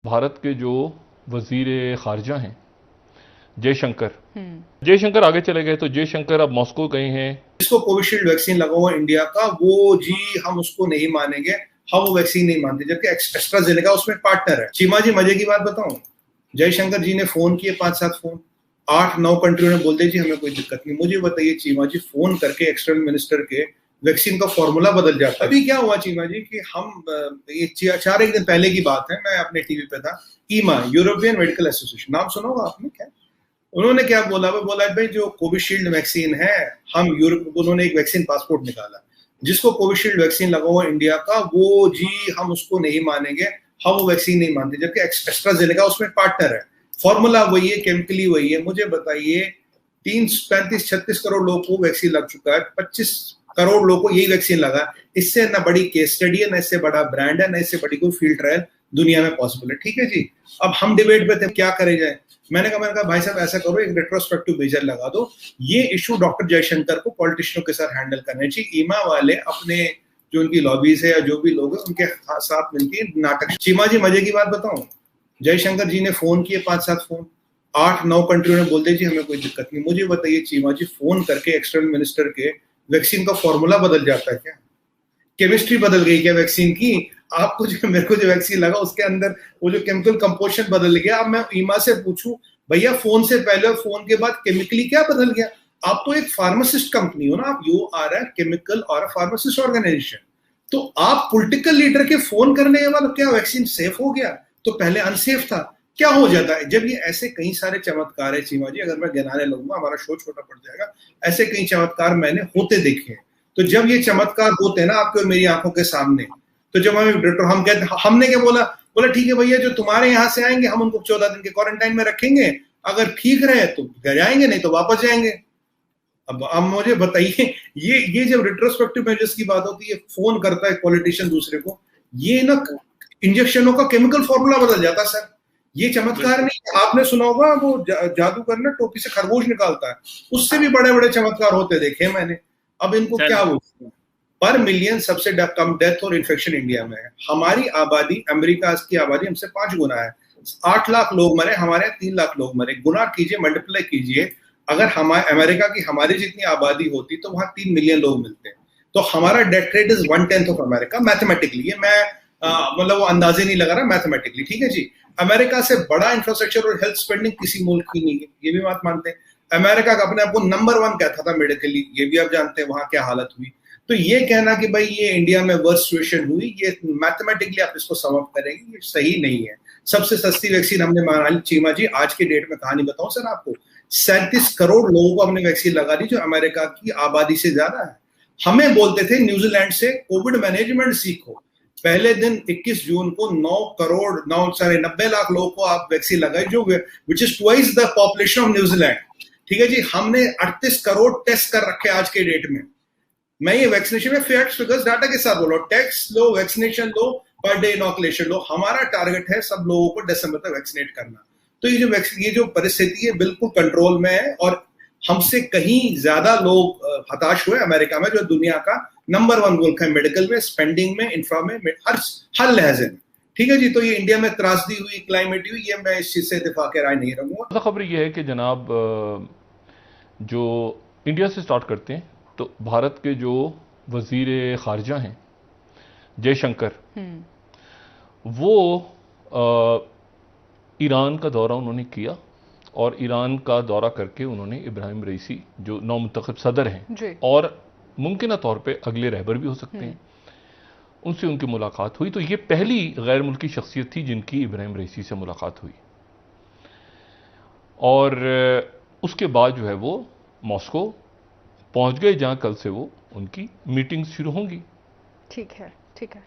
भारत के जो वजीर खारजा हैं जयशंकर जयशंकर आगे चले गए, तो जयशंकर अब मॉस्को गए हैं। जिसको कोविशील्ड वैक्सीन लगा हुआ इंडिया का, वो जी हम उसको नहीं मानेंगे, हम वो वैक्सीन नहीं मानते, जबकि एस्ट्राजेनेका उसमें पार्टनर है। चीमा जी मजे की बात बताऊं, जयशंकर जी ने फोन किए 5-7 फोन, 8-9 कंट्रियों ने बोल दिया जी हमें कोई दिक्कत नहीं। मुझे बताइए चीमा जी, फोन करके एक्सटर्नल मिनिस्टर के वैक्सीन का फॉर्मूला बदल जाता है। अभी क्या हुआ चीमा जी कि हम ये 4 दिन पहले की बात है, मैं अपने टीवी पे था, ईमा यूरोपियन मेडिकल एसोसिएशन, नाम सुना होगा आपने क्या? उन्होंने क्या बोला, वो बोला भाई जो कोविशील्ड वैक्सीन है, हम यूरोप, उन्होंने एक वैक्सीन पासपोर्ट निकाला, जिसको कोविशील्ड वैक्सीन लगा हुआ इंडिया का, वो जी हम उसको नहीं मानेंगे, हम वो वैक्सीन नहीं मानते, जबकि एस्ट्राजेनेका उसमें पार्टनर है। फॉर्मूला वही है, केमिकली वही है। मुझे बताइए 35-36 करोड़ लोगों को वैक्सीन लग चुका है, 25 करोड़ लोगों को यही वैक्सीन लगा। इससे ना बड़ी केस स्टडी है, ना इससे बड़ा ब्रांड है, ना इससे बड़ी कोई फील्ड ट्रायल दुनिया में पॉसिबल है। ठीक है जी, अब हम डिबेट पे थे क्या करे जाए। मैंने कहा भाई साहब ऐसा करो, एक रेट्रोस्पेक्टिव मेजर लगा दो, ये इशू डॉक्टर जयशंकर को पॉलिटिशियनों के साथ हैंडल करना चाहिए। ईमा वाले अपने जो उनकी लॉबीज है या जो भी लोग हैं उनके साथ मिलकर नाटक। चीमा जी मजे की बात बताऊं, जयशंकर जी ने फोन किए 5-7 फोन, 8-9 कंट्रियों ने बोल दिया जी हमें कोई दिक्कत नहीं। मुझे बताइए चीमा जी, फोन करके एक्सटर्नल मिनिस्टर के वैक्सीन का फॉर्मूला बदल जाता है क्या? केमिस्ट्री बदल गई क्या वैक्सीन की? आपको जो, मेरे को जो वैक्सीन लगा उसके अंदर वो जो केमिकल कंपोजिशन बदल गया। अब मैं ईमा से पूछूं भैया, फोन से पहले और फोन के बाद केमिकली क्या बदल गया? आप तो एक फार्मासिस्ट कंपनी हो ना, आप यू आर अ केमिकल और अ फार्मासिस्ट ऑर्गेनाइजेशन, तो आप पॉलिटिकल लीडर के फोन करने के बाद क्या वैक्सीन सेफ हो गया? तो पहले अनसेफ था। क्या हो जाता है जब ये ऐसे कई सारे चमत्कार है चीमा जी, अगर मैं गिनाने लगूंगा हमारा शो छोटा पड़ जाएगा। ऐसे कई चमत्कार मैंने होते देखे हैं। तो जब ये चमत्कार होते हैं ना आपके और मेरी आंखों के सामने, तो जब हम कहते, हमने क्या बोला, बोला ठीक है भैया जो तुम्हारे यहाँ से आएंगे हम उनको 14 दिन के क्वारंटाइन में रखेंगे, अगर ठीक रहे तो जाएंगे, नहीं तो वापस जाएंगे। अब मुझे बताइए, ये जब रिट्रोस्पेक्टिव मेजर्स की बात होती है, फोन करता है पॉलिटिशियन दूसरे को, ये ना इंजेक्शनों का केमिकल फॉर्मूला बदल जाता है सर। ये चमत्कार नहीं, आपने सुना होगा वो जादूगर ना टोपी से खरगोश निकालता है, उससे भी बड़े बड़े चमत्कार होते देखे मैंने। अब इनको क्या बोलते हैं, पर मिलियन सबसे कम डेथ और इन्फेक्शन इंडिया में है। हमारी आबादी, अमेरिका की आबादी हमसे 5 गुना है, 8 लाख लोग मरे, हमारे 3 लाख लोग मरे। गुना कीजिए, मल्टीप्लाई कीजिए, अगर हमारे अमेरिका की हमारी जितनी आबादी होती तो वहां 3 मिलियन लोग मिलते हैं, तो हमारा death rate is 1/10 of America mathematically. ये मैं मतलब वो अंदाजे नहीं लगा रहा, मैथमेटिकली। ठीक है जी, अमेरिका से बड़ा इंफ्रास्ट्रक्चर और हेल्थ स्पेंडिंग किसी मुल्क की नहीं है, ये भी बात मानते हैं। अमेरिका का अपने आप को नंबर 1 कहता था मेडिकली, ये भी आप जानते हैं वहां क्या हालत हुई। तो ये कहना कि भाई ये इंडिया में वर्स्ट सिचुएशन हुई, ये मैथमेटिकली आप इसको सम अप करेंगे, ये सही नहीं है। सबसे सस्ती वैक्सीन हमने मंगा ली चीमा जी, आज के डेट में कहानी बताऊं सर आपको, 37 करोड़ लोगों को हमने वैक्सीन लगा दी, जो अमेरिका की आबादी से ज्यादा है। हमें बोलते थे न्यूजीलैंड से कोविड मैनेजमेंट सीखो, पहले दिन 21 जून को 90 लाख लोगों को आप वैक्सीन लगाई, जो which is twice the population of New Zealand. ठीक है जी, हमने 38 करोड़ टेस्ट कर रखे आज के डेट में। मैं ये वैक्सीनेशन में फैक्ट्स फिगर्स डाटा के साथ बोलो, टेस्ट लो, वैक्सीनेशन लो, पर डे इनॉकुलेशन लो। हमारा टारगेट है सब लोगों को दिसंबर तक वैक्सीनेट करना। तो ये जो परिस्थिति है बिल्कुल कंट्रोल में है, और हमसे कहीं ज्यादा लोग हताश हुए अमेरिका में, जो दुनिया का नंबर 1 मुल्क है मेडिकल में, स्पेंडिंग में, इंफ्रा में, हर लहजे में। ठीक है जी, तो ये इंडिया में त्रासदी हुई, क्लाइमेट हुई, ये मैं इस चीज से इत्तेफाक राय नहीं रहूंगा। खबर ये है कि जनाब, जो इंडिया से स्टार्ट करते हैं, तो भारत के जो वजीर खारजा हैं जयशंकर, वो ईरान का दौरा उन्होंने किया, और ईरान का दौरा करके उन्होंने इब्राहिम रईसी जो नौमुंतखब सदर हैं और मुमकिन तौर पे अगले रहबर भी हो सकते हैं, उनसे उनकी मुलाकात हुई। तो ये पहली गैर मुल्की शख्सियत थी जिनकी इब्राहिम रईसी से मुलाकात हुई, और उसके बाद जो है वो मॉस्को पहुंच गए, जहां कल से वो उनकी मीटिंग शुरू होंगी। ठीक है, ठीक है।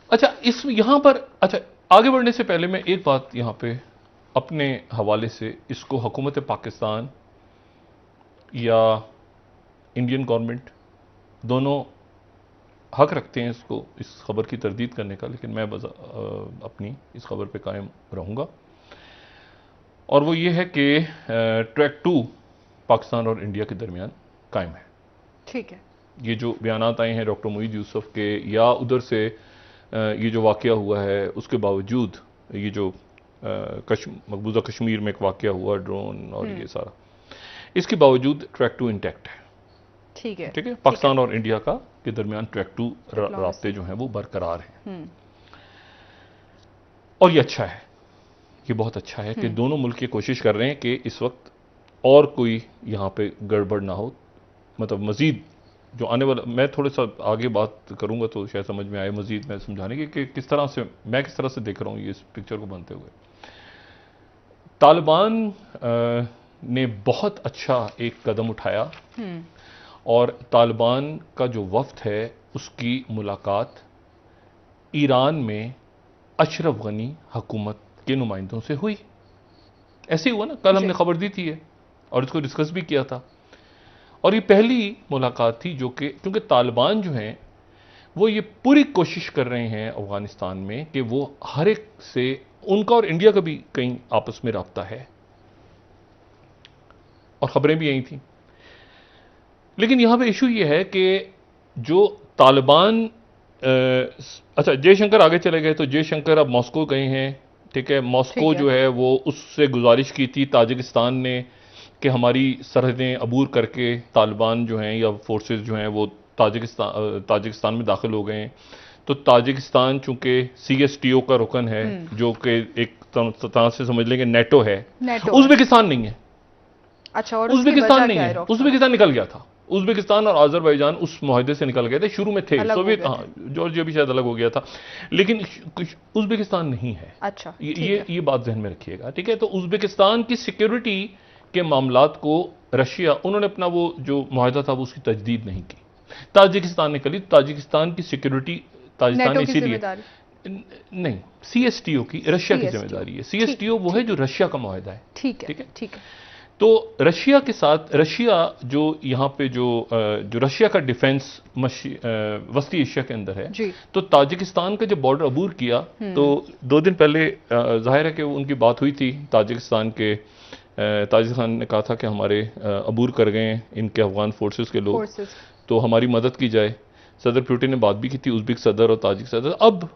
अच्छा, यहां पर अच्छा आगे बढ़ने से पहले मैं एक बात यहां पे अपने हवाले से, इसको हुकूमत पाकिस्तान या इंडियन गवर्नमेंट दोनों हक रखते हैं इसको, इस खबर की तरदीद करने का, लेकिन मैं अपनी इस खबर पे कायम रहूँगा, और वो ये है कि ट्रैक 2 पाकिस्तान और इंडिया के दरमियान कायम है। ठीक है। ये जो बयानात आए हैं डॉक्टर मोईद यूसुफ के, या उधर से ये जो वाक़या हुआ है, उसके बावजूद ये जो मकबूजा कश्मीर में एक वाक़या हुआ ड्रोन और ये सारा, इसके बावजूद ट्रैक 2 इंटैक्ट है। ठीक है, ठीक है, पाकिस्तान और इंडिया का के दरमियान ट्रैक 2 रास्ते जो हैं वो बरकरार हैं। और ये अच्छा है, ये बहुत अच्छा है कि दोनों मुल्क ये कोशिश कर रहे हैं कि इस वक्त और कोई यहाँ पे गड़बड़ ना हो। मतलब मजीद जो आने वाला, मैं थोड़ा सा आगे बात करूंगा तो शायद समझ में आए मजीद मैं समझाने की कि किस तरह से मैं किस तरह से देख रहा हूँ ये इस पिक्चर को बनते हुए। तालिबान ने बहुत अच्छा एक कदम उठाया और तालिबान का जो वफ्द है उसकी मुलाकात ईरान में अशरफ गनी हुकूमत के नुमाइंदों से हुई। ऐसे ही हुआ ना, कल हमने खबर दी थी ये और इसको डिस्कस भी किया था। और ये पहली मुलाकात थी जो कि, क्योंकि तालिबान जो हैं वो ये पूरी कोशिश कर रहे हैं अफगानिस्तान में कि वो हर एक से, उनका और इंडिया का भी कहीं आपस में राब्ता है और खबरें भी यही थी। लेकिन यहां पे इशू ये है कि जो तालिबान, अच्छा जयशंकर आगे चले गए तो जयशंकर अब मॉस्को गए हैं। ठीक है, मॉस्को जो है वो उससे गुजारिश की थी ताजिकिस्तान ने कि हमारी सरहदें अबूर करके तालिबान जो हैं या फोर्सेस जो हैं वो ताजिकिस्तान में दाखिल हो गए हैं। तो ताजिकिस्तान चूंकि CSTO का रुकन है, जो कि एक तरह से समझ लेंगे नेटो है, उज़्बेकिस्तान नहीं है। अच्छा, और उज़्बेकिस्तान नहीं है, उज़्बेकिस्तान निकल गया था। उज़्बेकिस्तान और आज़रबाईजान उस मुआहदे से निकल गए थे, शुरू में थे सोवियत, हाँ जॉर्जिया भी शायद अलग हो गया था, लेकिन उज़्बेकिस्तान नहीं है। अच्छा, ये बात ध्यान में रखिएगा। ठीक है, तो उज़्बेकिस्तान की सिक्योरिटी के मामलात को रशिया, उन्होंने अपना वो जो मुआहदा था वो उसकी तजदीद नहीं की, ताजिकिस्तान ने करी। ताजिकिस्तान की सिक्योरिटी ताजिकिस्तान ने इसीलिए नहीं, CSTO की, रशिया की जिम्मेदारी है। CSTO वो है जो रशिया का मुआहदा है। ठीक है, ठीक है। तो रशिया के साथ, रशिया जो यहाँ पे जो रशिया का डिफेंस वस्ती एशिया के अंदर है, तो ताजिकिस्तान का जब बॉर्डर अबूर किया तो 2 दिन पहले जाहिर है कि उनकी बात हुई थी ताजिकिस्तान ने कहा था कि हमारे अबूर कर गए हैं इनके अफगान फोर्सेस के लोग, तो हमारी मदद की जाए। सदर पुतिन ने बात भी की थी, उज़्बेक सदर और ताजिक सदर। अब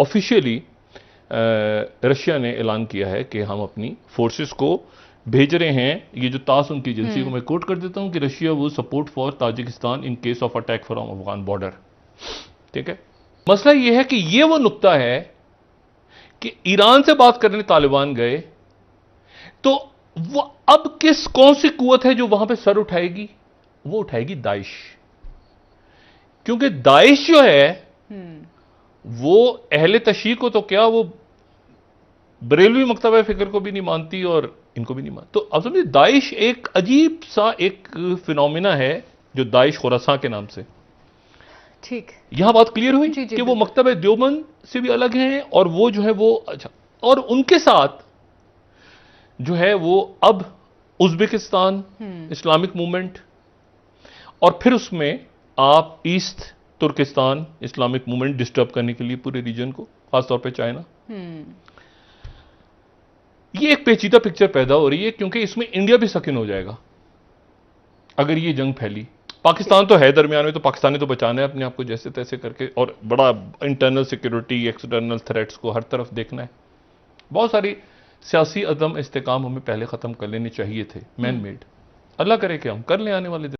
ऑफिशियली रशिया ने ऐलान किया है कि हम अपनी फोर्सेस को भेज रहे हैं। ये जो तास उनकी एजेंसी को मैं कोट कर देता हूं कि रशिया वो support for Tajikistan in case of attack from Afghan border. ठीक है, मसला ये है कि ये वो नुक्ता है कि ईरान से बात करने तालिबान गए तो वो अब कौन सी कुव्वत है जो वहां पे सर उठाएगी? वो उठाएगी दाइश। क्योंकि दाइश जो है वो अहले तशय्युई को तो क्या, वो बरेलवी मकतबा फिक्र को भी नहीं मानती और इनको भी नहीं मानती। तो अब समझिए दाइश एक अजीब सा एक फिनोमिना है जो दाइश खुरासान के नाम से। ठीक, यहां बात क्लियर हुई कि वो मकतबा देवबंद से भी अलग हैं और वो जो है वो अच्छा, और उनके साथ जो है वो अब उज़्बेकिस्तान इस्लामिक मूवमेंट और फिर उसमें आप east Turkistan Islamic movement disturb करने के लिए पूरे रीजन को, खासतौर पे चाइना। ये एक पेचीदा पिक्चर पैदा हो रही है क्योंकि इसमें इंडिया भी सकिन हो जाएगा अगर ये जंग फैली। पाकिस्तान तो है दरमियान में, तो पाकिस्तान ने तो बचाना है अपने आप को जैसे तैसे करके, और बड़ा इंटरनल सिक्योरिटी एक्सटर्नल थ्रेट्स को हर तरफ देखना है। बहुत सारी सियासी अदम इस्तेकाम हमें पहले ख़त्म कर लेने चाहिए थे, मैन मेड। अल्लाह करे कि हम कर लें आने वाले दिन।